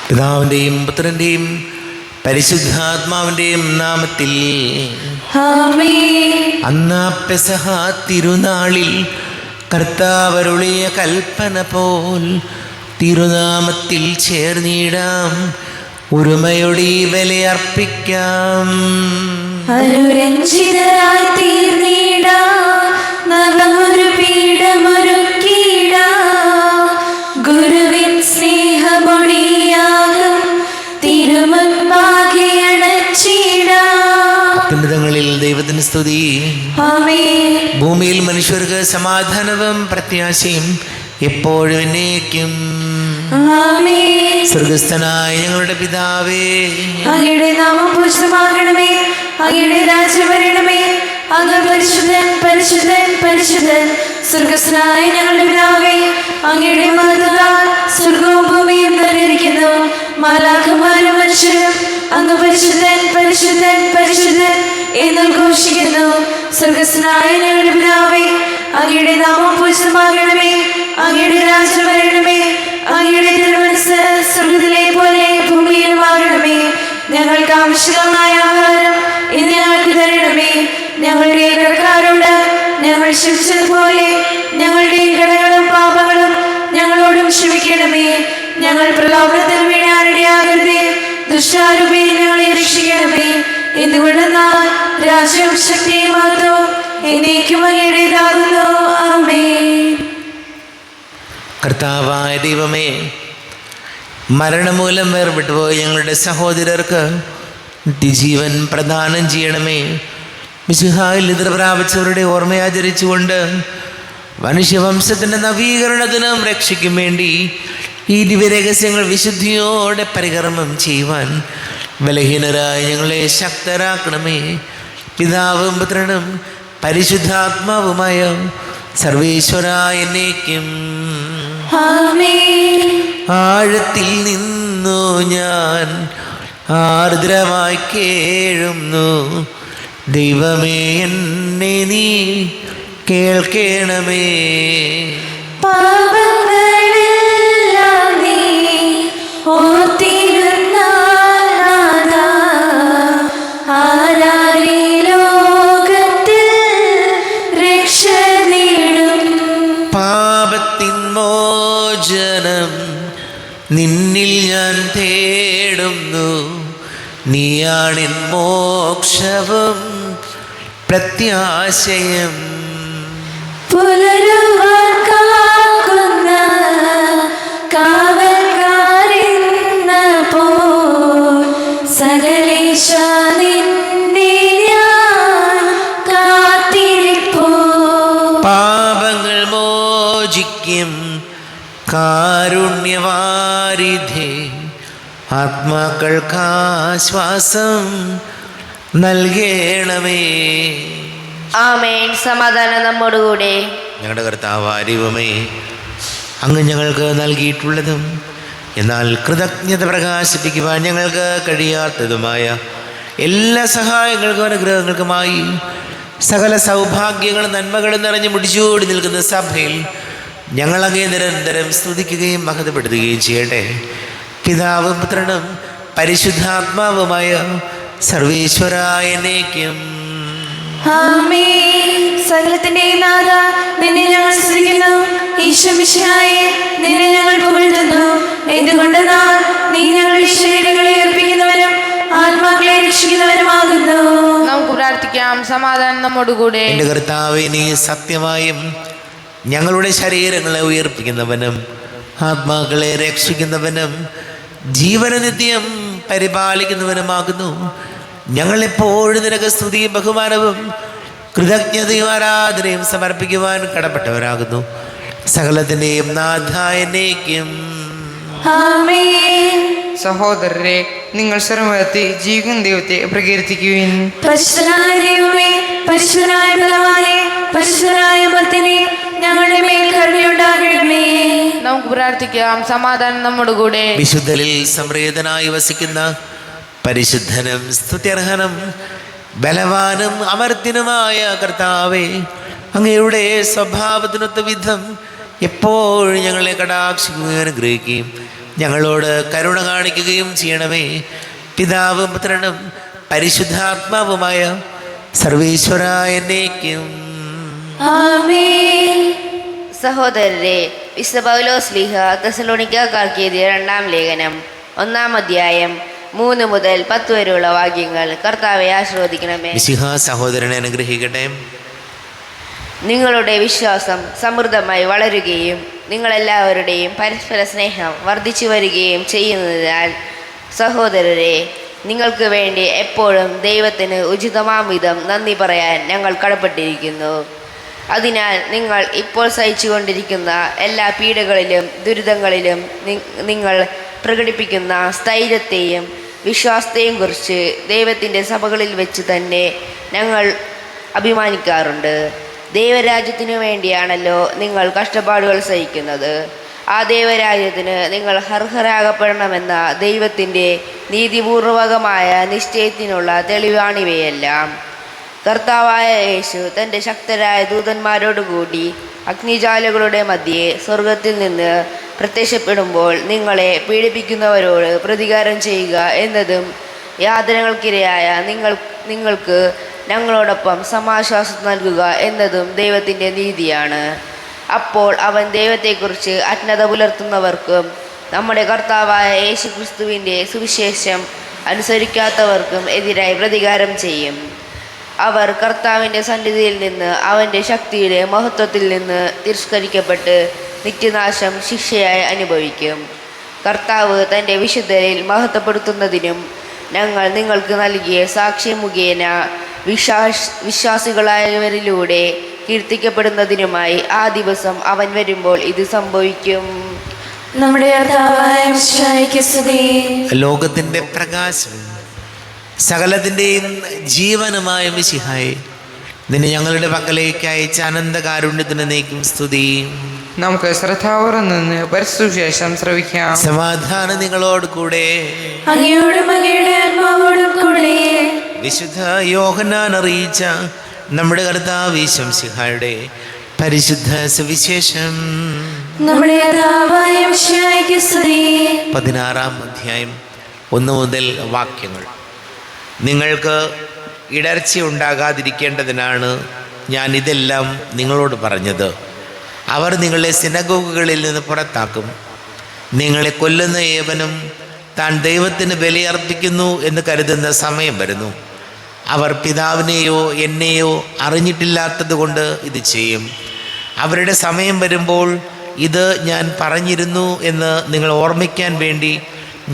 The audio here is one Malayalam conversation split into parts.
പിതാവിൻ്റെയും പുത്രൻ്റെയും പരിശുദ്ധാത്മാവിൻ്റെയും നാമത്തിൽ ആമേൻ. അന്നാ പെസഹ തിരുനാളിൽ കർത്താവരുളിയ കൽപ്പന പോൽ തിരുനാമത്തിൽ ചേർന്നിടാം, ഒരുമയോടെ ബലിയർപ്പിക്കാം. അനുരഞ്ജിതരായി തീർന്നിടാം, നവമൊരു പീഠമൊരുക്കിടാം. ഗുരുവിൻ സ്നേഹമൊഴിയാകും തിരുമുൻപാകെ അണച്ചിടാം. അത്യുന്നതങ്ങളിൽ ദൈവത്തിന് സ്തുതി. ആമേൻ. ഭൂമിയിൽ മനുഷ്യർക്ക് സമാധാനവും പ്രത്യാശയും എപ്പോഴും എന്നേക്കും. ആമേൻ. സ്വർഗസ്ഥനായ ഞങ്ങളുടെ പിതാവേ, അങ്ങയുടെ നാമം പൂജിതമാകണമേ, അങ്ങയുടെ രാജ്യം വരണമേ. അങ്ങ് പരിശുദ്ധൻ പരിശുദ്ധൻ പരിശുദ്ധൻ. സ്വർഗസ്ഥനായ ഞങ്ങളുടെ പിതാവേ, അങ്ങയുടെ മഹത്വത്താൽ സ്വർഗവും ഭൂമിയും നിറഞ്ഞിരിക്കുന്നു. മാലാഖമാരും മനുഷ്യരും അങ്ങ് പരിശുദ്ധൻ പരിശുദ്ധൻ പരിശുദ്ധൻ എന്ന് ഘോഷിക്കുന്നു. സ്വർഗസ്ഥനായ ഞങ്ങളുടെ പിതാവേ, അങ്ങയുടെ നാമം പൂജിതമാകണമേ, അങ്ങയുടെ രാജ്യം വരണമേ. അങ്ങയുടെ തിരുമനസ്സ് സ്വർഗത്തിലെ പോലെ ഭൂമിയിലുമാകണമേ. ഞങ്ങൾക്ക് ആവശ്യമായ ആഹാരം ഇന്ന് ഞങ്ങൾക്ക് തരണമേ. ഞങ്ങളുടെ കടക്കാരോട് ഞങ്ങൾ ക്ഷമിച്ചതുപോലെ ഞങ്ങളുടെ കടങ്ങളും പാപങ്ങളും ഞങ്ങളോടും ക്ഷമിക്കണമേ. ഞങ്ങൾ പ്രലോഭനത്തിൽ വീഴാനിടയാകരുതേ, ദുഷ്ടാരൂപേ ഞങ്ങളെ രക്ഷിക്കണമേ. എന്തുകൊണ്ടെന്നാൽ രാജ്യവും ശക്തിയും മാത്രവും എന്നേക്കും അങ്ങയുടേതാകുന്നു. ആമേൻ. കർത്താവായ ദൈവമേ, മരണമൂലം വേർപെട്ടുപോയ ഞങ്ങളുടെ സഹോദരർക്ക് നിത്യജീവൻ പ്രദാനം ചെയ്യണമേ. മിശിഹായിൽ നിദ്ര പ്രാപിച്ചവരുടെ ഓർമ്മയാചരിച്ചുകൊണ്ട് മനുഷ്യവംശത്തിൻ്റെ നവീകരണത്തിനും രക്ഷയ്ക്കും വേണ്ടി ഈ ദിവ്യരഹസ്യങ്ങൾ വിശുദ്ധിയോടെ പരികർമ്മം ചെയ്യുവാൻ ബലഹീനരായ ഞങ്ങളെ ശക്തരാക്കണമേ. പിതാവും പുത്രനും പരിശുദ്ധാത്മാവുമായ സർവേശ്വരായ എന്നേക്കും. ആമേൻ. ആഴത്തിൽ നിന്നു ഞാൻ ആർദ്രമായി കേഴുന്നു, ദൈവമേ എന്നെ നീ കേൾക്കണമേ. പാപങ്ങളെല്ലാം നീ ഓർത്തിരുന്നാൽ നാഥാ, ആരാരീ ലോകത്തിൽ രക്ഷ നേടും. പാപത്തിൻ മോചനം നിന്നിൽ ഞാൻ തേടുന്നു, നീയാണിൻ മോക്ഷവും പ്രത്യാശയം. പുലരുവാൻ കാക്കുന്ന കാവൽക്കാരെന്ന പോൽ സകലേശ നിന്നെ ഞാൻ കാത്തിരിപ്പോ. പാപങ്ങൾ മോചിക്കും കാരുണ്യവാരിധേ, ആത്മാക്കൾക്കാശ്വാസം നൽകണമേ. ആമേൻ. സമാധാനം നമ്മോടുകൂടെ. ഞങ്ങളുടെ കർത്താവായ ദൈവമേ, അങ്ങ് ഞങ്ങൾക്ക് നൽകിയിട്ടുള്ളതും എന്നാൽ കൃതജ്ഞത പ്രകാശിപ്പിക്കുവാൻ ഞങ്ങൾക്ക് കഴിയാത്തതുമായ എല്ലാ സഹായങ്ങൾക്കും അനുഗ്രഹങ്ങൾക്കുമായി സകല സൗഭാഗ്യങ്ങളും നന്മകളും നിറഞ്ഞു മുടിച്ചോടി നിൽക്കുന്ന സഭയിൽ ഞങ്ങളങ്ങേ നിരന്തരം സ്തുതിക്കുകയും മഹത്വപ്പെടുത്തുകയും ചെയ്യട്ടെ. പിതാവും പുത്രനും പരിശുദ്ധാത്മാവുമായ സർവേശ്വരായ എന്നേക്കും. ആമേൻ. സകലത്തിന്റെയും നാഥ, നിന്നെ ഞങ്ങൾ സ്തുതിക്കുന്നു. ഈശോ മിശിഹായേ, നിന്നെ ഞങ്ങൾ പുകഴ്ത്തുന്നു. എന്തുകൊണ്ടെന്നാൽ നീ ഞങ്ങളുടെ ശരീരങ്ങളെ ഏൽപ്പിക്കുന്നവനും ആത്മാക്കളെ രക്ഷിക്കുന്നവനുമാകുന്നു. നമുക്ക് പ്രാർത്ഥിക്കാം. സമാധാനം നമ്മോടുകൂടെ. എൻ്റെ കർത്താവേ, നീ സത്യമായും ഞങ്ങളുടെ ശരീരങ്ങളെ ഉയർപ്പിക്കുന്നവനും ആത്മാക്കളെ രക്ഷിക്കുന്നവനും ജീവനനിത്യം പരിപാലിക്കുന്നവനുമാകുന്നു. ഞങ്ങളെപ്പോഴും നിനക്ക് സ്തുതിയും ബഹുമാനവും കൃതജ്ഞതയും ആരാധനയും സമർപ്പിക്കുവാൻ കടപ്പെട്ടവരാകുന്നു. സകലത്തിൻ്റെയും നാഥായ എന്നേക്കും. ആമേൻ. സഹോദരരെ, നിങ്ങൾ സർവ്വത്തി ജീവിക്കുന്ന ദൈവത്തെ പ്രകീർത്തിക്കുവിൻ. പരിശുദ്ധനായ ദൈവമേ, പരിശുദ്ധനായ ബലവാനേ, പരിശുദ്ധനായ ഭക്തനേ, ഞങ്ങളുടെ മേൽ കരുണയുണ്ടാകണമേ. നമുക്ക് പ്രാർത്ഥിക്കാം. സമാധാനം നമ്മോടുകൂടെ. വിശുദ്ധലിൽ സംപ്രീതനായി വസിക്കുന്ന പരിശുദ്ധനും സ്തുത്യർഹനും ബലവാനും അമർത്യനുമായ കർത്താവേ, അങ്ങയുടെ സ്വഭാവത്തിനൊത്ത വിധം എപ്പോഴും ഞങ്ങളെ കടാക്ഷിക്കുകയും അനുഗ്രഹിക്കുകയും ഞങ്ങളോട് കരുണ കാണിക്കുകയും ചെയ്യണമേ. പിതാവും പുത്രനും പരിശുദ്ധാത്മാവുമായ സർവീശ്വര എന്നേക്കും ആമേൻ. സഹോദരരെ, വിശുദ്ധ പൗലോസ്ലീഹ തെസ്സലോനിക്കക്കാർക്ക് എഴുതിയ 2-ാം ലേഖനം 1-ാം അധ്യായം 3 മുതൽ 10 വരെയുള്ള വാക്യങ്ങൾ കർത്താവെ ആശീർവദിക്കണമേ. മിശിഹാ സഹോദരനെ അനുഗ്രഹിക്കട്ടെ. നിങ്ങളുടെ വിശ്വാസം സമൃദ്ധമായി വളരുകയും നിങ്ങളെല്ലാവരുടെയും പരസ്പര സ്നേഹം വർദ്ധിച്ചു വരികയും ചെയ്യുന്നതിനാൽ സഹോദരരെ, നിങ്ങൾക്ക് വേണ്ടി എപ്പോഴും ദൈവത്തിന് ഉചിതമാം വിധം നന്ദി പറയാൻ ഞങ്ങൾ കടപ്പെട്ടിരിക്കുന്നു. അതിനാൽ നിങ്ങൾ ഇപ്പോൾ സഹിച്ചുകൊണ്ടിരിക്കുന്ന എല്ലാ പീഡകളിലും ദുരിതങ്ങളിലും നിങ്ങൾ പ്രകടിപ്പിക്കുന്ന സ്ഥൈര്യത്തെയും വിശ്വാസത്തെയും കുറിച്ച് ദൈവത്തിൻ്റെ സഭകളിൽ വെച്ച് തന്നെ ഞങ്ങൾ അഭിമാനിക്കാറുണ്ട്. ദൈവരാജ്യത്തിനു വേണ്ടിയാണല്ലോ നിങ്ങൾ കഷ്ടപ്പാടുകൾ സഹിക്കുന്നത്. ആ ദൈവരാജ്യത്തിന് നിങ്ങൾ അർഹരാകപ്പെടണമെന്ന ദൈവത്തിൻ്റെ നീതിപൂർവകമായ നിശ്ചയത്തിനുള്ള തെളിവാണിവയെല്ലാം. കർത്താവായ യേശു തൻ്റെ ശക്തരായ ദൂതന്മാരോടുകൂടി അഗ്നിജാലകളുടെ മധ്യേ സ്വർഗത്തിൽ നിന്ന് പ്രത്യക്ഷപ്പെടുമ്പോൾ നിങ്ങളെ പീഡിപ്പിക്കുന്നവരോട് പ്രതികാരം ചെയ്യുക എന്നതും യാതനകൾക്കിരയായ നിങ്ങൾക്ക് ഞങ്ങളോടൊപ്പം സമാശ്വാസം നൽകുക എന്നതും ദൈവത്തിൻ്റെ നീതിയാണ്. അപ്പോൾ അവൻ ദൈവത്തെക്കുറിച്ച് അജ്ഞത പുലർത്തുന്നവർക്കും നമ്മുടെ കർത്താവായ യേശു ക്രിസ്തുവിൻ്റെ സുവിശേഷം അനുസരിക്കാത്തവർക്കും എതിരായി പ്രതികാരം ചെയ്യും. അവർ കർത്താവിൻ്റെ സന്നിധിയിൽ നിന്ന് അവൻ്റെ ശക്തിയുടെ മഹത്വത്തിൽ നിന്ന് തിരസ്കരിക്കപ്പെട്ട് നിത്യനാശം ശിക്ഷയായി അനുഭവിക്കും. കർത്താവ് തൻ്റെ വിശുദ്ധരിൽ മഹത്വപ്പെടുത്തുന്നതിനും ഞങ്ങൾ നിങ്ങൾക്ക് നൽകിയ സാക്ഷ്യം മുഖേന വിശ്വാസികളായവരിലൂടെ കീർത്തിക്കപ്പെടുന്നതിനുമായി ആ ദിവസം അവൻ വരുമ്പോൾ ഇത് സംഭവിക്കും. നമ്മുടെ കർത്താവായ മിശിഹായ്ക്ക് സ്തുതി. ലോകത്തിൻ്റെ പ്രകാശം സകലത്തിൻ്റെയും ജീവനുമായ മിശിഹായെ, നിന്നെ ഞങ്ങളുടെ പക്കലേക്ക് അയച്ച അനന്തകാരുണ്യത്തിന് നീക്കും സ്തുതി. നമുക്ക് ശ്രദ്ധാപൂർവം നിന്ന് പരിശുദ്ധശേഷം ശ്രവിക്കാം. സമാധാനം നിങ്ങളോട് കൂടെ. അങ്ങയോടും അങ്ങയുടെ ആത്മാവോടും കൂടെ. വിശുദ്ധ യോഹന്നാൻ അറിയിച്ച നമ്മുടെ കർത്താവ് മിശിഹായുടെ പരിശുദ്ധ സുവിശേഷം. നമ്മുടെ കർത്താവായ മിശിഹായ്ക്ക് സ്തുതി. 16-ാം അധ്യായം 1 മുതൽ വാക്യങ്ങൾ. നിങ്ങൾക്ക് ഇടർച്ച ഉണ്ടാകാതിരിക്കേണ്ടതിനാണ് ഞാൻ ഇതെല്ലാം നിങ്ങളോട് പറഞ്ഞത്. അവർ നിങ്ങളെ സിനഗോഗുകളിൽ നിന്ന് പുറത്താക്കും. നിങ്ങളെ കൊല്ലുന്ന ഏവനും താൻ ദൈവത്തിന് ബലിയർപ്പിക്കുന്നു എന്ന് കരുതുന്ന സമയം വരുന്നു. അവർ പിതാവിനെയോ എന്നെയോ അറിഞ്ഞിട്ടില്ലാത്തത് കൊണ്ട് ഇത് ചെയ്യും. അവരുടെ സമയം വരുമ്പോൾ ഇത് ഞാൻ പറഞ്ഞിരുന്നു എന്ന് നിങ്ങൾ ഓർമ്മിക്കാൻ വേണ്ടി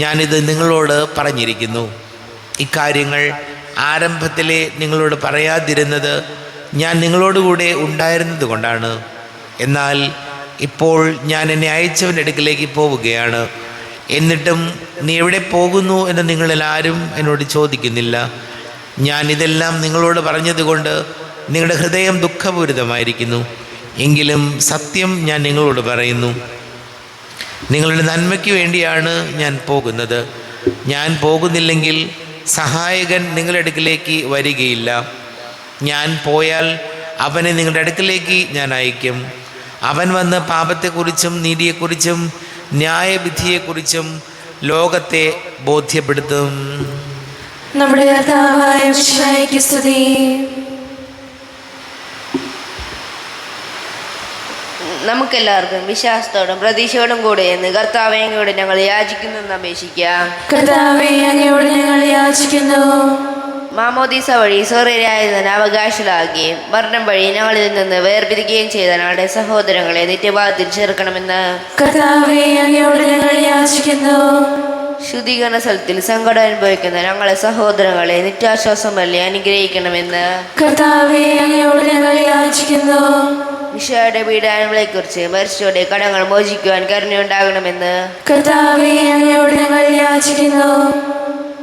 ഞാനിത് നിങ്ങളോട് പറഞ്ഞിരിക്കുന്നു. ഇക്കാര്യങ്ങൾ ആരംഭത്തിലെ നിങ്ങളോട് പറയാതിരുന്നത് ഞാൻ നിങ്ങളോടുകൂടെ ഉണ്ടായിരുന്നത് കൊണ്ടാണ്. എന്നാൽ ഇപ്പോൾ ഞാൻ എന്നെ അയച്ചവൻ്റെ അടുക്കിലേക്ക് പോവുകയാണ്. എന്നിട്ടും നീ എവിടെ പോകുന്നു എന്ന് നിങ്ങളിൽ ആരും എന്നോട് ചോദിക്കുന്നില്ല. ഞാൻ ഇതെല്ലാം നിങ്ങളോട് പറഞ്ഞതുകൊണ്ട് നിങ്ങളുടെ ഹൃദയം ദുഃഖപൂരിതമായിരിക്കുന്നു. എങ്കിലും സത്യം ഞാൻ നിങ്ങളോട് പറയുന്നു, നിങ്ങളുടെ നന്മയ്ക്ക് വേണ്ടിയാണ് ഞാൻ പോകുന്നത്. ഞാൻ പോകുന്നില്ലെങ്കിൽ സഹായകൻ നിങ്ങളുടെ അടുക്കിലേക്ക് വരികയില്ല. ഞാൻ പോയാൽ അവനെ നിങ്ങളുടെ അടുക്കിലേക്ക് ഞാൻ അയക്കും. അവൻ വന്ന് പാപത്തെക്കുറിച്ചും നീതിയെക്കുറിച്ചും ന്യായവിധിയെക്കുറിച്ചും ലോകത്തെ ബോധ്യപ്പെടുത്തും. നമ്മുടെ കർത്താവായ മിശിഹായ്ക്ക് സ്തുതി. നമുക്കെല്ലാവർക്കും വിശ്വാസത്തോടും പ്രതീക്ഷയോടും കൂടെ എന്ന് കർത്താവെ അങ്ങയോട് ഞങ്ങൾ യാചിക്കുന്നു എന്ന് അപേക്ഷിക്കാം. കർത്താവേ, അങ്ങയോട് ഞങ്ങൾ യാചിക്കുന്നു. മാമോദീസ വഴി സ്വർഗ്ഗരാജ്യത്തിന് അവകാശികളാകുകയും മരണം വഴി ഞങ്ങളിൽ നിന്ന് വേർപിരിക്കുകയും ചെയ്ത ഞങ്ങളുടെ സഹോദരങ്ങളെ നിത്യഭാഗത്തിൽ ചേർക്കണമെന്ന് കർത്താവേ, അങ്ങയോട് ഞങ്ങൾ യാചിക്കുന്നു. ശുദ്ധീകരണ സ്ഥലത്തിൽ സങ്കടം അനുഭവിക്കുന്ന ഞങ്ങളെ സഹോദരങ്ങളെ നിത്യാശ്വാസം വഴി അനുഗ്രഹിക്കണമെന്ന് കർത്താവേ, അങ്ങയോട് ഞങ്ങൾ യാചിക്കുന്നു. മിശിഹായുടെ പീഡാനുഭവങ്ങളെക്കുറിച്ച് മരിച്ചവരുടെ കടങ്ങൾ മോചിക്കുവാൻ കരുണയുണ്ടാകണമെന്ന് കർത്താവേ, അങ്ങയോട് ഞങ്ങൾ യാചിക്കുന്നു.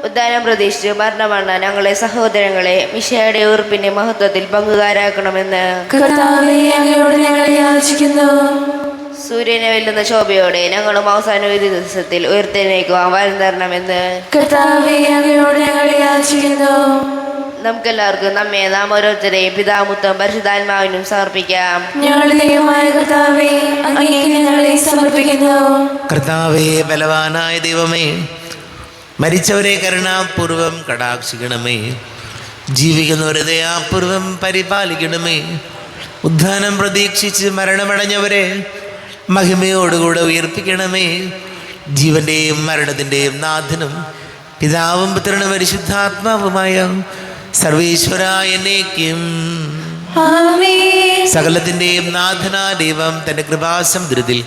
ഉദ്ധാനം പ്രതീക്ഷിച്ച് മരണമണ്ണ ഞങ്ങളെ സഹോദരങ്ങളെ മിശിഹായുടെ ഉറപ്പിന്റെ മഹത്വത്തിൽ പങ്കുകാരാക്കണമെന്ന് കർത്താവേ, അങ്ങയോട് ഞങ്ങൾ യാചിക്കുന്നു. സൂര്യനെ വെല്ലുന്ന ശോഭയോടെ ഞങ്ങളും അവസാന ഒരു ദിവസത്തിൽ ഉയർത്തെഴുന്നേൽക്കുവാൻ വരം തരണമെന്ന് കർത്താവേ, അങ്ങയോട് ഞങ്ങൾ യാചിക്കുന്നു. നമുക്കെല്ലാവർക്കും നാം ഓരോരുത്തരെയും പിതാമുത്തം പരിശുദ്ധാത്മാവിനും സമർപ്പിക്കാം. ഞങ്ങളുടെ ദൈവമായ കർത്താവേ, അങ്ങേക്ക് ഞങ്ങളെ സമർപ്പിക്കുന്നു. കർത്താവേ, ബലവാനായ ദൈവമേ, മരിച്ചവരെ കരുണാപൂർവം കടാക്ഷിക്കണമേ. ജീവിക്കുന്നവരെ ദയാപൂർവം പരിപാലിക്കണമേ. ഉദ്ധാനം പ്രതീക്ഷിച്ച് മരണമടഞ്ഞവരെ മഹിമയോടുകൂടെ ഉയർപ്പിക്കണമേ. ജീവന്റെയും മരണത്തിൻ്റെയും നാഥനും പിതാവും പുത്രനും പരിശുദ്ധാത്മാവുമായ സർവേശ്വരായ എന്നേക്കും ആമേൻ. സകലത്തിൻ്റെയും നാഥനാ ദൈവം തൻ്റെ കൃപാസമുദ്രത്തിൽ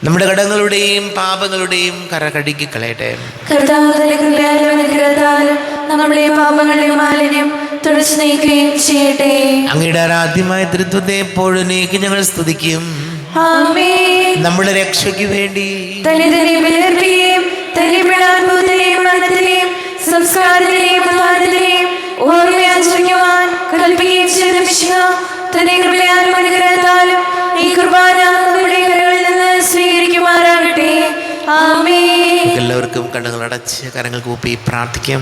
നമ്മുടെ കടങ്ങളുടെയും പാപങ്ങളുടെയും കറ കഴുകി കളയട്ടെ. കർത്താവ് തന്റെ കൃപയാലും അനുഗ്രഹത്താലും നമ്മുടെ പാപങ്ങളുടെ മാലിന്യം തുടച്ചു നീക്കുകയും ചെയ്യട്ടെ. അങ്ങയുടെ ആരാധ്യമായ തൃത്വത്തെ എപ്പോഴും ഞങ്ങൾ സ്തുതിക്കും. ആമേൻ. നമ്മുടെ രക്ഷയ്ക്ക് വേണ്ടി തന്നെ ബലിയർപ്പിക്കുകയും തന്നെ പിഴാത്ഭുതത്തിലെയും മരണത്തിലെയും സംസ്കാരത്തിലെയും പ്രധാനത്തിലെയും ഓർമ്മയാചരിക്കുവാൻ കൽപ്പിക്കുകയും ചെയ്ത മിശിഹ തന്റെ കൃപയാലും അനുഗ്രഹത്താലും ഈ കുർബാന നമ്മുടെ കരങ്ങളിൽ നിന്ന് സ്വീകരിക്കുമാറാകട്ടെ. ആമേൻ. എല്ലാവർക്കും കണ്ണുകൾ അടച്ച് കരങ്ങൾ കൂപ്പി പ്രാർത്ഥിക്കാം.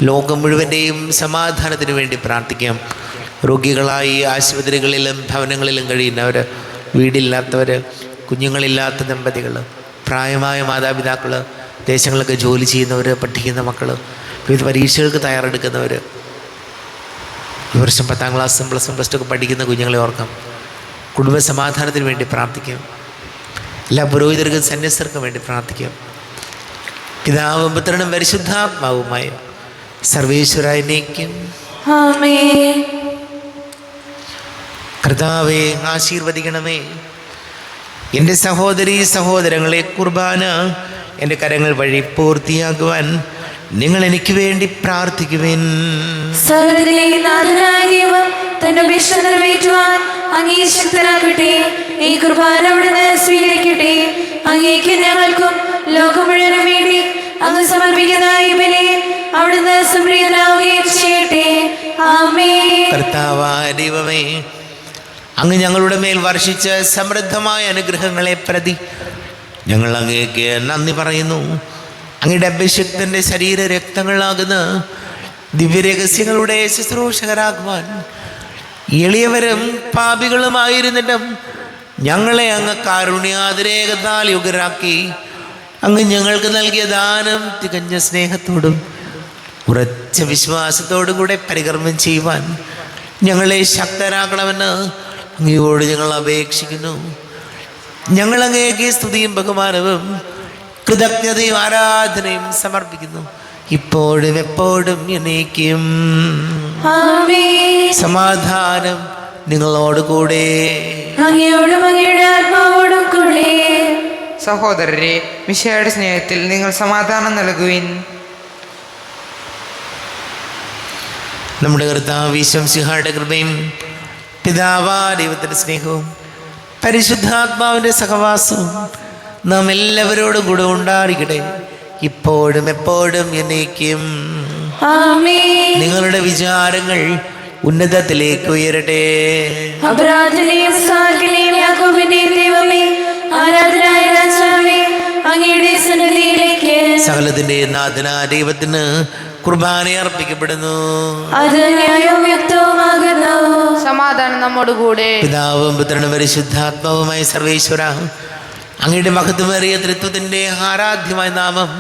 ലോകം മുഴുവൻ്റെയും സമാധാനത്തിന് വേണ്ടി പ്രാർത്ഥിക്കാം. രോഗികളായി ആശുപത്രികളിലും ഭവനങ്ങളിലും കഴിയുന്നവർ, വീടില്ലാത്തവർ, കുഞ്ഞുങ്ങളില്ലാത്ത ദമ്പതികൾ, പ്രായമായ മാതാപിതാക്കൾ, ദേശങ്ങളൊക്കെ ജോലി ചെയ്യുന്നവർ, പഠിക്കുന്ന മക്കൾ, വിവിധ പരീക്ഷകൾക്ക് തയ്യാറെടുക്കുന്നവർ, ഈ വർഷം 10ാം ക്ലാസ്സും +1 +2 ഒക്കെ പഠിക്കുന്ന കുഞ്ഞുങ്ങളെ ഓർക്കാം. കുടുംബ സമാധാനത്തിന് വേണ്ടി പ്രാർത്ഥിക്കാം. എല്ലാ പുരോഹിതർക്കും സന്യസ്തർക്കും വേണ്ടി പ്രാർത്ഥിക്കാം. പിതാവും പുത്രനും പരിശുദ്ധാത്മാവുമായ സർവേശ്വരായ എന്നേക്കും ആമേൻ. കർത്താവേ, ആശീർവദിക്കണമേ. എൻ്റെ സഹോദരീ സഹോദരങ്ങളെ, കുർബാന എൻ്റെ കരങ്ങൾ വഴി പൂർത്തിയാക്കുവാൻ നിങ്ങൾ എനിക്ക് വേണ്ടി പ്രാർത്ഥിക്കുവിൻ. സകലത്തിലെയും നാഥനായ ദൈവം തന്റെ അപേക്ഷ നിറവേറ്റുവാൻ അങ്ങേ ശക്തനാക്കട്ടെ. ഈ കുർബാന അവിടുന്ന് സ്വീകരിക്കട്ടെ. അങ്ങേക്ക് ഞങ്ങൾക്കും ലോകം മുഴുവനും വേണ്ടി അങ്ങ് സമർപ്പിക്കുന്ന ഈ ബലിയിൽ അവിടുന്ന് സംപ്രീതനാവുകയും ചെയ്യട്ടെ. ആമേൻ. കർത്താവായ ദൈവമേ, അങ്ങ് ഞങ്ങളുടെ മേൽ വർഷിച്ച സമൃദ്ധമായ അനുഗ്രഹങ്ങളെ പ്രതി ഞങ്ങൾ അങ്ങേക്ക് നന്ദി പറയുന്നു. അങ്ങയുടെ അഭിഷിക്തൻ്റെ ശരീര രക്തങ്ങളാകുന്ന ദിവ്യരഹസ്യങ്ങളുടെ ശുശ്രൂഷകരാകുവാൻ എളിയവരും പാപികളുമായിരുന്നിട്ടും ഞങ്ങളെ അങ്ങ് കാരുണ്യാതിരേകത്താൽ യുഗരാക്കി. അങ്ങ് ഞങ്ങൾക്ക് നൽകിയ ദാനം തികഞ്ഞ സ്നേഹത്തോടും ഉറച്ച വിശ്വാസത്തോടും കൂടെ പരികർമ്മം ചെയ്യുവാൻ ഞങ്ങളെ ശക്തരാക്കണമെന്ന് അങ്ങയോട് ഞങ്ങൾ അപേക്ഷിക്കുന്നു. ഞങ്ങൾ അങ്ങേക്ക് സ്തുതിയും ബഹുമാനവും കൃതജ്ഞതയും ആരാധനയും സമർപ്പിക്കുന്നു, ഇപ്പോഴും എപ്പോഴും എന്നേക്കും. ആമേൻ. സമാധാനം നിങ്ങളോട് കൂടെ. അങ്ങയോടും അങ്ങയുടെ ആത്മാവോടും കൂടെ. സഹോദരരെ, മിശിഹായുടെ സ്നേഹത്തിൽ നിങ്ങൾ സമാധാനം നൽകുവിൻ. നമ്മുടെ കർത്താവ് ഈശോമിശിഹായുടെ കൃപയും പിതാവായ ദൈവത്തിൻ്റെ സ്നേഹവും പരിശുദ്ധാത്മാവിൻ്റെ സഹവാസവും നാം എല്ലാവരോടും കൂടെ ഉണ്ടായിരിക്കട്ടെ, ഇപ്പോഴും എപ്പോഴും എന്നേക്കും. ആമേൻ. നിങ്ങളുടെ വിചാരങ്ങൾ ഉന്നതത്തിലേക്ക് ഉയരട്ടെ. അപരാധനെയും സാക്കിനെയും യാക്കോബിന്റെയും ദൈവമേ, ആരാധനായ രാജാവേ, അങ്ങയുടെ സന്നിധിയിലേക്ക് സകലത്തിൻ്റെ നാഥനായ ദൈവത്തിന് കുർബാന അർപ്പിക്കപ്പെടുന്നു. അത് ന്യായവും യുക്തവുമാകുന്നു. സമാധാനം നമ്മോടുകൂടെ. പിതാവും പുത്രനും പരിശുദ്ധാത്മാവുമായ സർവേശ്വര, അങ്ങയുടെ മഹത്വമേറിയ തൃത്വത്തിൻ്റെ ആരാധ്യമായ നാമം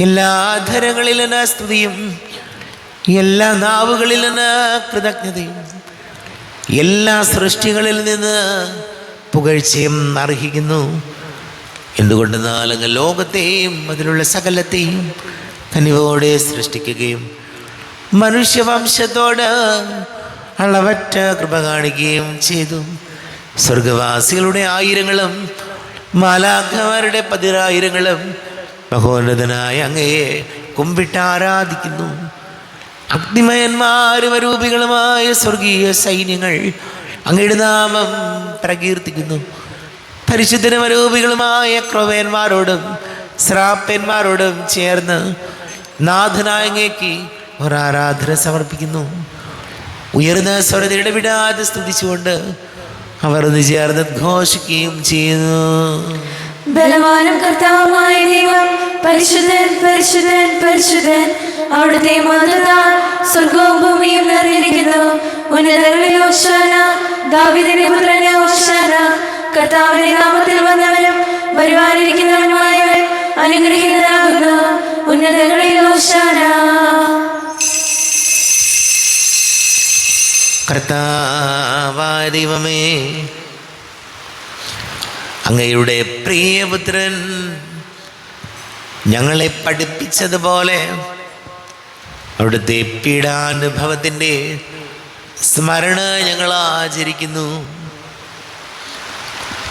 എല്ലാ ധരങ്ങളിലും സ്തുതിയും എല്ലാ നാവുകളിലും കൃതജ്ഞതയും എല്ലാ സൃഷ്ടികളിൽ നിന്ന് പുകഴ്ചയും അർഹിക്കുന്നു. എന്തുകൊണ്ടെന്നാൽ അങ്ങ് ലോകത്തെയും അതിലുള്ള സകലത്തെയും കനിവോടെ സൃഷ്ടിക്കുകയും മനുഷ്യവംശത്തോട് അളവറ്റ കൃപ കാണിക്കുകയും ചെയ്തു. സ്വർഗവാസികളുടെ ആയിരങ്ങളും മാലാഖമാരുടെ 10,000 മഹോന്നതനായ അങ്ങയെ കുമ്പിട്ട് ആരാധിക്കുന്നു. അഗ്നിമയന്മാരും അരൂപികളുമായ സ്വർഗീയ സൈന്യങ്ങൾ അങ്ങയുടെ നാമം പ്രകീർത്തിക്കുന്നു. പരിശുദ്ധനും അരൂപികളുമായ ക്രൊവേന്മാരോടും ശ്രാപ്പന്മാരോടും ചേർന്ന് നാഥനായ അങ്ങേക്ക് ഒരാരാധന സമർപ്പിക്കുന്നു. ഉയർന്ന സ്വരത്തിൽ ഇടവിടാതെ സ്തുതിച്ചുകൊണ്ട് അവർ ഒന്ന് ചേർന്ന് ഘോഷിക്കുകയും ചെയ്യുന്നു. ബലവാനും കർത്താവുമായ ദൈവം, പരിശുദ്ധൻ പരിശുദ്ധൻ പരിശുദ്ധൻ, അവിടുത്തെ മഹത്വത്താൽ സ്വർഗവും ഭൂമിയും നിറഞ്ഞിരിക്കുന്നു. ഉന്നതങ്ങളിൽ ഹോശാന, ദാവീദിന്റെ പുത്രന് ഹോശാന. കർത്താവിന്റെ നാമത്തിൽ വന്നവനും വരുവാനിരിക്കുന്നവനുമായവൻ അനുഗ്രഹീതനാകുന്നു. ഉന്നതങ്ങളിൽ ഹോശാന. കർത്താവായ ദൈവമേ, അങ്ങയുടെ പ്രിയപുത്രൻ ഞങ്ങളെ പഠിപ്പിച്ചതുപോലെ അവിടുത്തെ പീഡാനുഭവത്തിൻ്റെ സ്മരണ ഞങ്ങൾ ആചരിക്കുന്നു.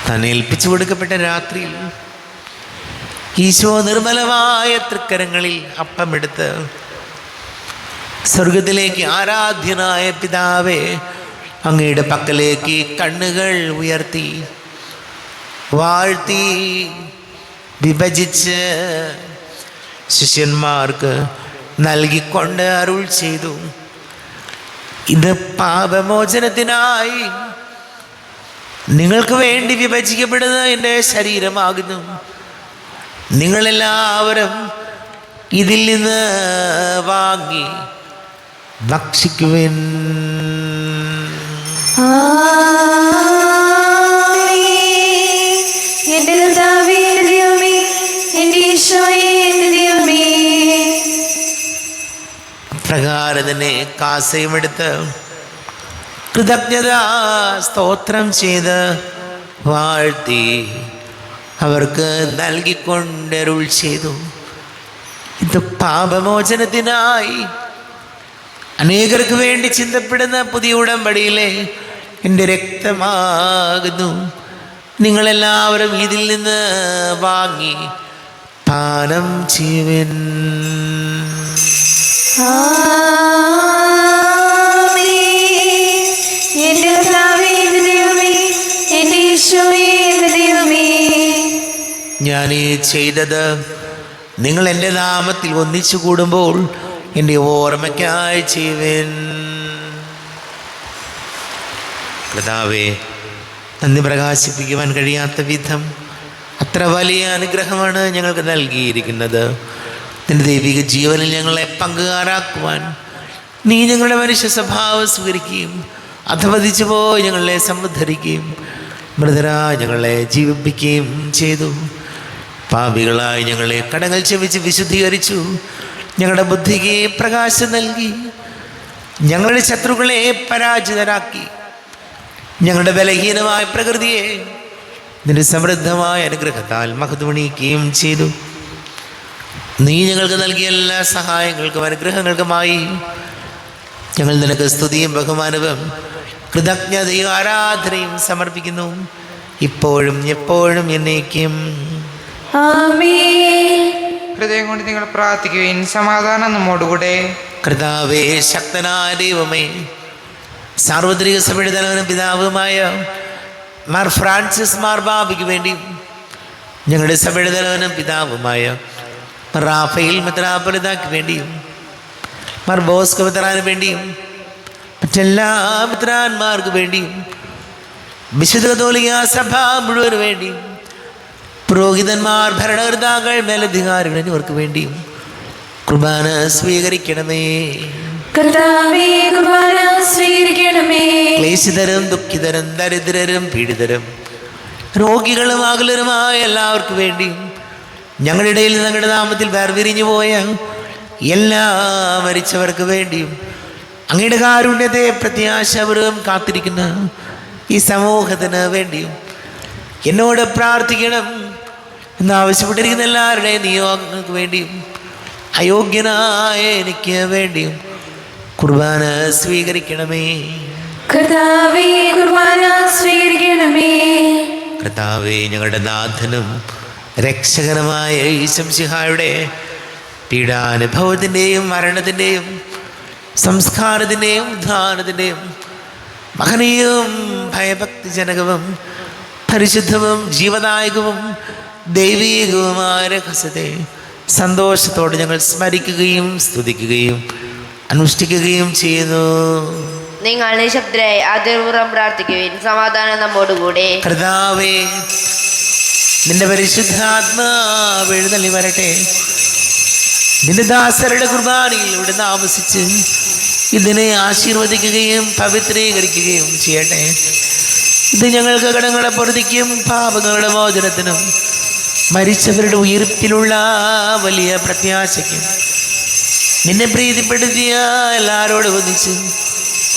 തന്നെ ഏൽപ്പിച്ചു കൊടുക്കപ്പെട്ട രാത്രിയിൽ ഈശോ നിർമ്മലമായ തൃക്കരങ്ങളിൽ അപ്പമെടുത്ത് സ്വർഗത്തിലേക്ക് ആരാധ്യനായ പിതാവേ, അങ്ങയുടെ പക്കലേക്ക് കണ്ണുകൾ ഉയർത്തി വാഴ്ത്തി വിഭജിച്ച് ശിഷ്യന്മാർക്ക് നൽകിക്കൊണ്ട് അരുൾ ചെയ്തു, ഇത് പാപമോചനത്തിനായി നിങ്ങൾക്ക് വേണ്ടി വിഭജിക്കപ്പെടുന്ന എൻ്റെ ശരീരമാകുന്നു. നിങ്ങളെല്ലാവരും ഇതിൽ നിന്ന് വാങ്ങി ഭക്ഷിക്കുവിൻ. എന്റെ കർത്താവേ, എന്റെ ദൈവമേ, എന്റെ ഈശോയേ, എന്റെ ദൈവമേ. പ്രകാരം തന്നെ കാസയുമെടുത്ത് കൃതജ്ഞതാ സ്തോത്രം ചെയ്ത് വാഴ്ത്തി അവർക്ക് നൽകിക്കൊണ്ടരുൾ ചെയ്തു, ഇത് പാപമോചനത്തിനായി അനേകർക്ക് വേണ്ടി ചിന്തപ്പെടുന്ന പുതിയ ഉടമ്പടിയിലെ എൻ്റെ രക്തമാകുന്നു. നിങ്ങളെല്ലാവരും ഇതിൽ നിന്ന് വാങ്ങി പാനം ചെയ്യുവിൻ. എന്റെ കർത്താവേ, എന്റെ ദൈവമേ, എന്റെ ഈശോയേ, എന്റെ ദൈവമേ. ഞാൻ ഈ ചെയ്തത് നിങ്ങൾ എൻ്റെ നാമത്തിൽ ഒന്നിച്ചു കൂടുമ്പോൾ എൻ്റെ ഓർമ്മയ്ക്കായി ചെയ്യുവിൻ. കർത്താവേ, നന്ദി പ്രകാശിപ്പിക്കുവാൻ കഴിയാത്ത വിധം അത്ര വലിയ അനുഗ്രഹമാണ് ഞങ്ങൾക്ക് നൽകിയിരിക്കുന്നത്. നിന്റെ ദൈവിക ജീവനിൽ ഞങ്ങളെ പങ്കുകാരാക്കുവാൻ നീ ഞങ്ങളുടെ മനുഷ്യ സ്വഭാവം സ്വീകരിക്കുകയും അധപതിച്ചു പോയി ഞങ്ങളെ സമുദ്ധരിക്കുകയും മൃതരായി ഞങ്ങളെ ജീവിപ്പിക്കുകയും ചെയ്തു. പാപികളായി ഞങ്ങളെ കടങ്ങൾ ക്ഷമിച്ച് വിശുദ്ധീകരിച്ചു. ഞങ്ങളുടെ ബുദ്ധിക്ക് പ്രകാശം നൽകി. ഞങ്ങളുടെ ശത്രുക്കളെ പരാജിതരാക്കി. ഞങ്ങളുടെ ബലഹീനമായ പ്രകൃതിയെ നിന്റെ സമൃദ്ധമായ അനുഗ്രഹത്താൽ മഹത്വണിക്കുകയും ചെയ്തു. നീ ഞങ്ങൾക്ക് നൽകിയ എല്ലാ സഹായങ്ങൾക്കും അനുഗ്രഹങ്ങൾക്കുമായി ഞങ്ങൾ നിനക്ക് സ്തുതിയും ബഹുമാനവും കൃതജ്ഞതയും ആരാധനയും സമർപ്പിക്കുന്നു, ഇപ്പോഴും എപ്പോഴും എന്നേക്കും. ആമേൻ. ഹൃദയം കൊണ്ട് നിങ്ങൾ പ്രാർത്ഥിക്കുവിൻ. സമാധാനം നമ്മോടുകൂടെ. കർത്താവേ, ശക്തനായ ദൈവമേ, സാർവത്രിക സഭയുടെ തലവനും പിതാവുമായ മാർ ഫ്രാൻസിസ് മാർബാബയ്ക്ക് വേണ്ടിയും ഞങ്ങളുടെ സഭയുടെ തലവനും പിതാവുമായ റാഫേൽ മെത്രാപ്പൊലീത്തായ്ക്ക് വേണ്ടിയും മാർ ബോസ്കോ മെത്രാന് വേണ്ടിയും മറ്റെല്ലാ മെത്രാന്മാർക്ക് വേണ്ടിയും വിശുദ്ധ കത്തോലിക്ക സഭ മുഴുവന് വേണ്ടിയും പുരോഹിതന്മാർ, ഭരണകർത്താക്കൾ, മേലധികാരികൾ എന്നിവർക്ക് വേണ്ടിയും കുർബാന സ്വീകരിക്കണമേ. കർത്താവേ, കുർബാന സ്വീകരിക്കണമേ. ക്ലേശിതരും ദുഃഖിതരും ദരിദ്രരും പീഡിതരും രോഗികളും അകലരുമായ എല്ലാവർക്കും വേണ്ടിയും ഞങ്ങളുടെ ഇടയിൽ ഞങ്ങളുടെ നാമത്തിൽ വേർപിരിഞ്ഞു പോയ എല്ലാ മരിച്ചവർക്ക് വേണ്ടിയും അങ്ങയുടെ കാരുണ്യത്തെ പ്രത്യാശപൂർവ്വം കാത്തിരിക്കുന്ന ഈ സമൂഹത്തിന് വേണ്ടിയും എന്നോട് പ്രാർത്ഥിക്കണം എന്നാവശ്യപ്പെട്ടിരിക്കുന്ന എല്ലാവരുടെയും നിയോഗങ്ങൾക്ക് വേണ്ടിയും അയോഗ്യനായ എനിക്ക് വേണ്ടിയും കുർബാന സ്വീകരിക്കണമേ. കർത്താവേ, കുർബാന സ്വീകരിക്കണമേ. കർത്താവേ, ഞങ്ങളുടെ നാഥനും രക്ഷകനുമായ ഈശംസിഹായുടെ പീഡാനുഭവത്തിൻ്റെയും മരണത്തിൻ്റെയും സംസ്കാരത്തിൻ്റെയും ഉദ്ധാനത്തിൻ്റെയും മഹനീയവും ഭയഭക്തിജനകവും പരിശുദ്ധവും ജീവദായകവും ദൈവീകവുമായ രഹസ്യത്തെ സന്തോഷത്തോടെ ഞങ്ങൾ സ്മരിക്കുകയും സ്തുതിക്കുകയും അനുഷ്ഠിക്കുകയും ചെയ്യുന്നു. നിങ്ങൾ നിശബ്ദരായി ആദരപൂർവ്വം പ്രാർത്ഥിക്കുവിൻ. സമാധാനം നമ്മോടുകൂടെ. കർത്താവേ, നിന്റെ പരിശുദ്ധാത്മാവ് എഴുന്നള്ളി വരട്ടെ. നിന്റെ ദാസരുടെ കുർബാനയിൽ ഇവിടെ താമസിച്ച് ഇതിനെ ആശീർവദിക്കുകയും പവിത്രീകരിക്കുകയും ചെയ്യട്ടെ. ഇത് ഞങ്ങൾക്ക് കടങ്ങളുടെ പൊറുതിക്കും പാപങ്ങളുടെ മോചനത്തിനും മരിച്ചവരുടെ ഉയർപ്പിലുള്ള വലിയ പ്രത്യാശയ്ക്കും നിന്നെ പ്രീതിപ്പെടുത്തിയ എല്ലാവരോടും ഒന്നിച്ച്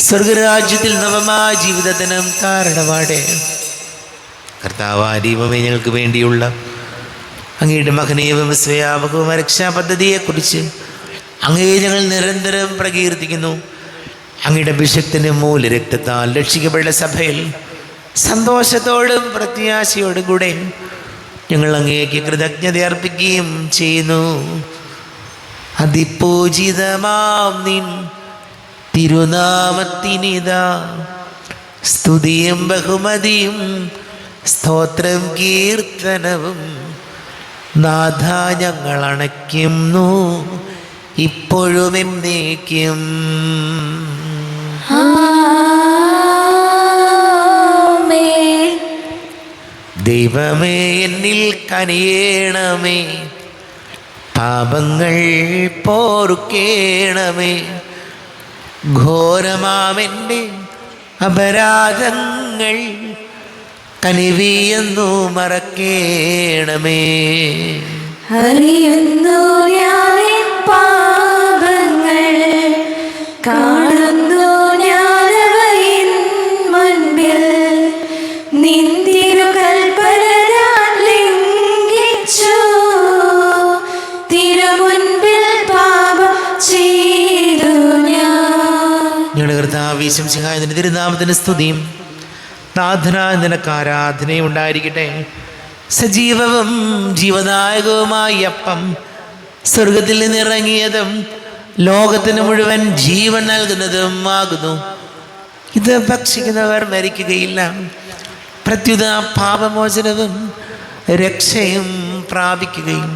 സ്വർഗരാജ്യത്തിൽ നവമായ ജീവിതത്തിനും കാരണമാട്ടെ. കർത്താവായ ദൈവമേ, ഞങ്ങൾക്ക് വേണ്ടിയുള്ള അങ്ങയുടെ മഹനീയവും സ്വയാപകവും രക്ഷാപദ്ധതിയെക്കുറിച്ച് അങ്ങയെ ഞങ്ങൾ നിരന്തരം പ്രകീർത്തിക്കുന്നു. അങ്ങയുടെ അഭിഷേകത്തിൻ്റെ മൂലരക്തത്താൽ രക്ഷിക്കപ്പെട്ട സഭയിൽ സന്തോഷത്തോടും പ്രത്യാശയോടും കൂടെ ഞങ്ങൾ അങ്ങേക്ക് കൃതജ്ഞത അർപ്പിക്കുകയും ചെയ്യുന്നു. അതിപൂജിതമാം നിൻ തിരുനാമത്തിനിതാ സ്തുതിയും ബഹുമതിയും സ്തോത്രം കീർത്തനവും നാഥ ഞങ്ങൾ അണയ്ക്കുന്നു ഇപ്പോഴും എന്നേക്കും. ദൈവമേ, എന്നിൽ കനിയേണമേ, പാപങ്ങൾ പോറുക്കേണമേ, ഘോരമാമെൻ്റെ അപരാധങ്ങൾ കനിവിയെന്നു മറക്കേണമേ. അറിയുന്നു ഞാൻ പാപങ്ങൾ, കാണുന്നു ഞാനവയിൻ മുൻപിൽ, നിന്തിരു കൽപ്പന ഞാൻ ലംഘിച്ചു, തിരുമുൻപിൽ പാപം ചെയ്തു ഞാൻ. ഞങ്ങളുടെ കർത്താവേ ശംസിഹായ തിരുനാമത്തിന് സ്തുതിയും നാഥനായ നിനക്ക് ആരാധനയും ഉണ്ടായിരിക്കട്ടെ. സജീവവും ജീവദായകവുമായ അപ്പം സ്വർഗത്തിൽ നിന്നിറങ്ങിയതും ലോകത്തിന് മുഴുവൻ ജീവൻ നൽകുന്നതും ആകുന്നു. ഇത് ഭക്ഷിക്കുന്നവർ മരിക്കുകയില്ല, പ്രത്യുത പാപമോചനവും രക്ഷയും പ്രാപിക്കുകയും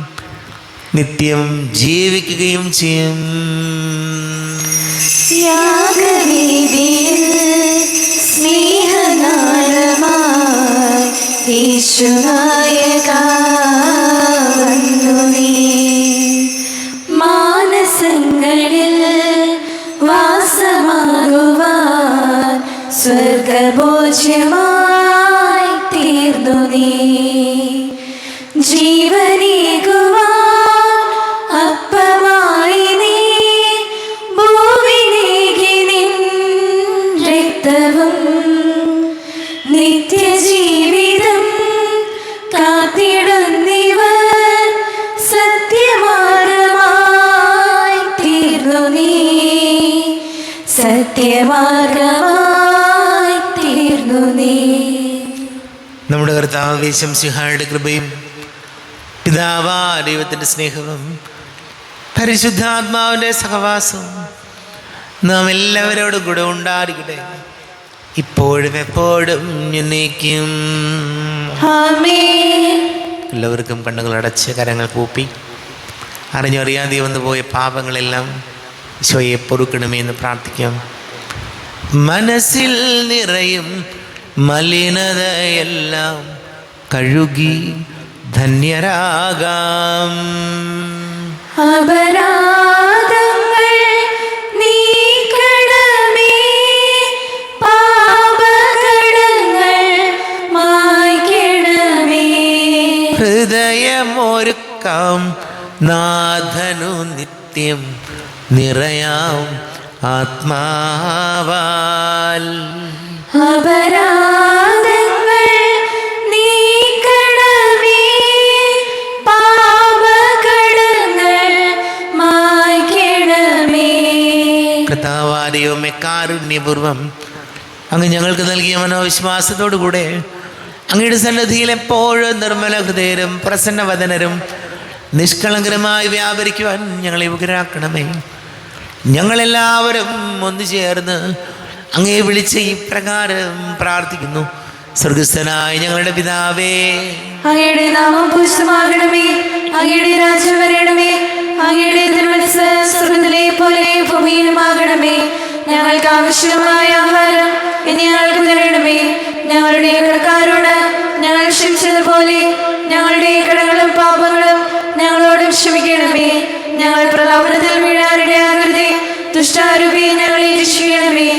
നിത്യം ജീവിക്കുകയും ചെയ്യും. യാഗവേദിയിൽ സ്നേഹനാളമായി യേശുനായകാ വന്നു നീ, മാനസങ്ങളിൽ വാസമാകുവാൻ സ്വർഗഭോജ്യമായി തീർന്നു നീ, ജീവനേകുവാൻ അപ്പമായി നീ ഭൂമിയിലേക്ക് നിൻ രക്തവും നിത്യജീവിതം കാത്തിടുന്നിവർ സത്യമാർഗമായി തീർന്നു നീ, സത്യമാർഗമായി തീർന്നു നീ. നമ്മുടെ കർത്താവേ ശംസിഹായുടെ കൃപയും പിതാവായ ദൈവത്തിൻ്റെ സ്നേഹവും പരിശുദ്ധാത്മാവിൻ്റെ സഹവാസവും നാം എല്ലാവരോടും കൂടെ ഉണ്ടായിരിക്കട്ടെ, ഇപ്പോഴും എപ്പോഴും എന്നേക്കും. ആമേൻ. എല്ലാവർക്കും കണ്ണുകൾ അടച്ച് കരങ്ങൾ കൂപ്പി അറിഞ്ഞറിയാതെ വന്നു പോയ പാപങ്ങളെല്ലാം ഈശോയെ പൊറുക്കണമേ എന്ന് പ്രാർത്ഥിക്കാം. മനസ്സിൽ നിറയും മലിനതയെല്ലാം കഴുകി ധന്യരാകാം. അപരാധങ്ങൾ നീക്കണമേ, പാപകടങ്ങൾ മായ്ക്കണമേ. ഹൃദയമൊരുക്കാം നാഥനു നിത്യം നിറയാം ആത്മാവാൽ. അപരാധങ്ങൾ നീക്കണമേ, പാപകടങ്ങൾ മായ്ക്കണമേ. കർത്താവായ ദൈവമേ, കാരുണ്യപൂർവം അങ്ങ് ഞങ്ങൾക്ക് നൽകിയ മനോവിശ്വാസത്തോടുകൂടെ അങ്ങയുടെ സന്നിധിയിൽ എപ്പോഴും നിർമ്മല ഹൃദയരും പ്രസന്നവദനരും നിഷ്കളങ്കരമായി വ്യാപരിക്കുവാൻ ഞങ്ങളെ യോഗ്യരാക്കണമേ. ഞങ്ങളെല്ലാവരും ഒന്നു ചേർന്ന് അങ്ങയെ വിളിച്ച് ഇപ്രകാരം പ്രാർത്ഥിക്കുന്നു. സ്വർഗസ്ഥനായ ഞങ്ങളുടെ പിതാവേ, അങ്ങയുടെ നാമം പൂജിതമാകണമേ, അങ്ങയുടെ രാജ്യം വരണമേ, അങ്ങയുടെ തിരുമനസ്സ് സ്വർഗ്ഗത്തിലെ പോലെ ഭൂമിയിലുമാകണമേ. ഞങ്ങൾക്ക് ആവശ്യമായ ആഹാരം ഇനി ഞങ്ങൾക്ക് തരണമേ. ഞങ്ങളുടെ കടക്കാരോട് ഞങ്ങൾ ക്ഷമിച്ചതുപോലെ ഞങ്ങളുടെ കടങ്ങളും പാപങ്ങളും ഞങ്ങളോടും ക്ഷമിക്കണമേ. ഞങ്ങൾ ദുഷ്ടാരൂപി ഞങ്ങളെ രക്ഷിക്കണമേ.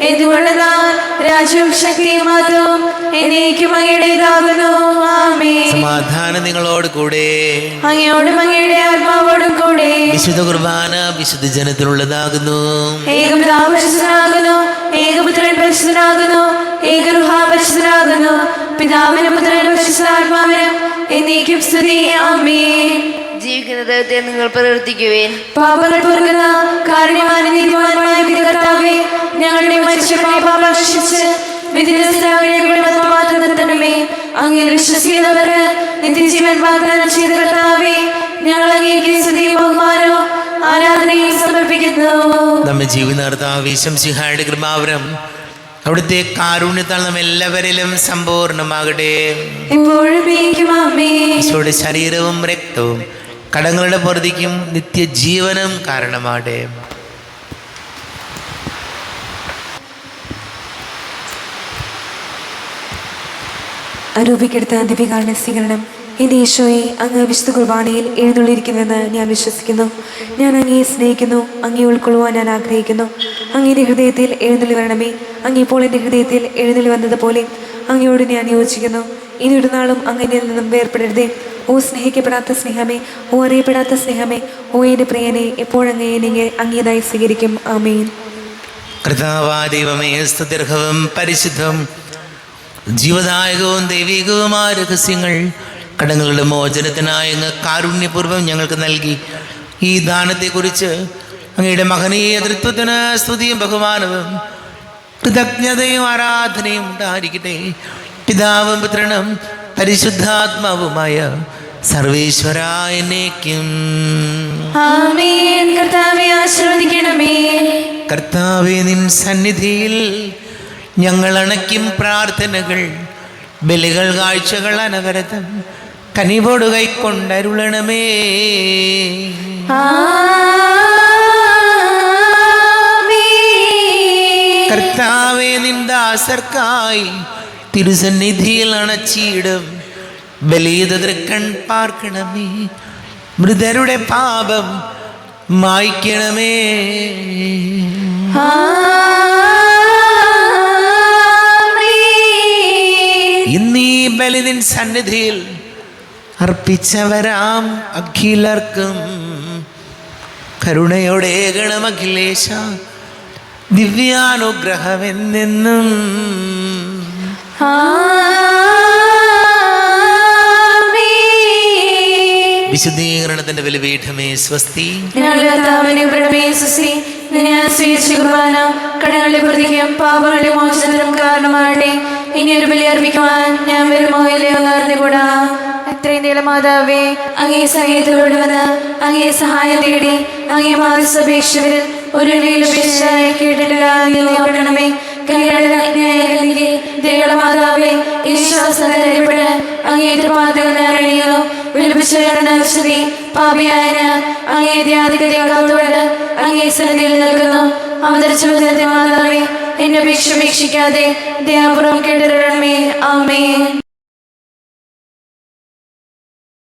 എന്തുകൊണ്ടെന്നാൽ രാജ്യവും ശക്തിയും മഹത്വവും എന്നേക്കും അങ്ങയുടേതാകുന്നു. ആമേൻ. സമാധാനം നിങ്ങളോട് കൂടെ. അങ്ങയോടും അങ്ങയുടെ ആത്മാവോടും കൂടെ. വിശുദ്ധ കുർബാന വിശുദ്ധ ജനത്തിനുള്ളതാകുന്നു. ഏകപിതാവ് പരിശുദ്ധനാകുന്നു, ഏകപുത്രൻ പരിശുദ്ധനാകുന്നു, ഏകഗൃഹ പരിശുദ്ധനാകുന്നു. പിതാവിനും പുത്രനും പരിശുദ്ധാത്മാവിനും എന്നേക്കും സ്തുതി. ആമേൻ. ജീവിക്കുന്ന ദൈവത്തെ നിങ്ങൾ പ്രവർത്തിക്കുവേൻ. പാപങ്ങൾ പൊറുക്കുന്ന കാരുണ്യവാൻ നീതിമാനുമായ കർത്താവേ, ഞങ്ങളുടെ മനുഷ്യമായ പാപം ക്ഷമിച്ച് വിധിമാത്രം നിർത്തണമേ. അങ്ങേ വിശ്വസിക്കുന്നവർക്ക് നിത്യജീവൻ വാഗ്ദാനം ചെയ്ത കർത്താവേ, ഞങ്ങൾ അങ്ങേക്ക് സ്തുതിയും ബഹുമാനവും ആരാധനയും സമർപ്പിക്കുന്നു. നമ്മെ ജീവിതാർത്താവ് ശംസിഹായുടെ കൃപാവരം അവിടുത്തെ കാരുണ്യത്താൽ നാം എല്ലാവരിലും സമ്പൂർണ്ണമാകട്ടെ. എപ്പോഴും ഈശോയുടെ ശരീരവും രക്തവും കടങ്ങളുടെ പൊറുതിക്കും നിത്യജീവനും കാരണമാകട്ടെ. ആരോപിക്കെടുത്ത ദിവ്യകാരുണ്യ സ്വീകരണം. എൻ്റെ ഈശോയെ, അങ്ങ് വിശുദ്ധ കുർബാനയിൽ എഴുന്നള്ളിയിരിക്കുന്നുവെന്ന് ഞാൻ വിശ്വസിക്കുന്നു. ഞാൻ അങ്ങയെ സ്നേഹിക്കുന്നു. അങ്ങയെ ഉൾക്കൊള്ളുവാൻ ഞാൻ ആഗ്രഹിക്കുന്നു. അങ്ങയുടെ ഹൃദയത്തിൽ എഴുന്നള്ളി വരണമേ. അങ്ങേപ്പോൾ എൻ്റെ ഹൃദയത്തിൽ എഴുന്നള്ളി വന്നതുപോലെ അങ്ങയോട് ഞാൻ യോജിക്കുന്നു. ഇനി ഒരു നാളും അങ്ങയിൽ നിന്നും വേർപ്പെടരുതേ. ഓ സ്നേഹിക്കപ്പെടാത്ത സ്നേഹമേ, ഓ അറിയപ്പെടാത്ത സ്നേഹമേ, ഓ എൻ്റെ പ്രിയനെ, എപ്പോഴങ്ങയെ അങ്ങേതായി സ്വീകരിക്കും. ആമേൻ. കർത്താവായ ദൈവമേ, സ്തുത്യർഹവും പരിശുദ്ധവും ജീവദായകവും ദൈവികവുമായ രഹസ്യങ്ങൾ കടങ്ങളുടെ മോചനത്തിനായി അങ്ങ് കാരുണ്യപൂർവ്വം ഞങ്ങൾക്ക് നൽകി. ഈ ദാനത്തെക്കുറിച്ച് അങ്ങയുടെ മഹനീയ തൃത്വത്തിന് സ്തുതിയും ബഹുമാനവും കൃതജ്ഞതയും ആരാധനയും ഉണ്ടായിരിക്കട്ടെ. പിതാവും പുത്രനും പരിശുദ്ധാത്മാവുമായ സർവേശ്വരായ എന്നേക്കും. ആമേൻ. കർത്താവേ, ആശീർവദിക്കണമേ. കർത്താവേ, നിൻ സന്നിധിയിൽ ഞങ്ങൾ അണയ്ക്കും പ്രാർത്ഥനകൾ, ബലികൾ, കാഴ്ചകൾ അനവരതം കനിവോട് കൈക്കൊണ്ടരുളണമേ. കർത്താവേ, നിൻ ദാസർക്കായി തിരുസന്നിധിയിൽ അണച്ചിടും ബലിതൃക്കൺ പാർക്കണമേ. മൃതരുടെ പാപം മായ്ക്കണമേ. ഇന്നീ ബലി നിൻ സന്നിധിയിൽ അർപ്പിച്ചവരാം അഖിലർക്കും കരുണയോടെ ഗണമഖിലേശ ദിവ്യാനുഗ്രഹമെന്നെന്നും. വിശുദ്ധീകരണത്തിന്റെ ബലിപീഠമേ സ്വസ്തി. കടങ്ങളുടെ പ്രതിക്കും പാപങ്ങളുടെ മോചനത്തിനും കാരണമാകട്ടെ. ഇനി ഒരു ബലി അർപ്പിക്കുവാൻ ഞാൻ വരുമോ ഇല്ലയോ അറിഞ്ഞുകൂടാ. അത്രയും നീളമാതാവേ, അങ്ങേ സഹായത്തോട് വന്ന് അങ്ങേ സഹായം തേടി അങ്ങേ മാനസപേക്ഷകരിൽ ഒരു നീലപേക്ഷയായി കേട്ടിട്ടില്ലാണമേ. ദൈവമാതാവേ, വിശ്വാസപ്പെട്ട് അങ്ങേ പാതകറിയുന്നു. വിളിപ്പിച്ചു പാപിയായ അങ്ങേ ധ്യാനികതയോട് അങ്ങേ സന്നിധിയിൽ നിൽക്കുന്നു. അവതരിച്ച മാതാവേ, എന്നെ ഉപേക്ഷിക്കാതെ ദയാപൂർവം കേട്ടിരണമേ. ആമേൻ.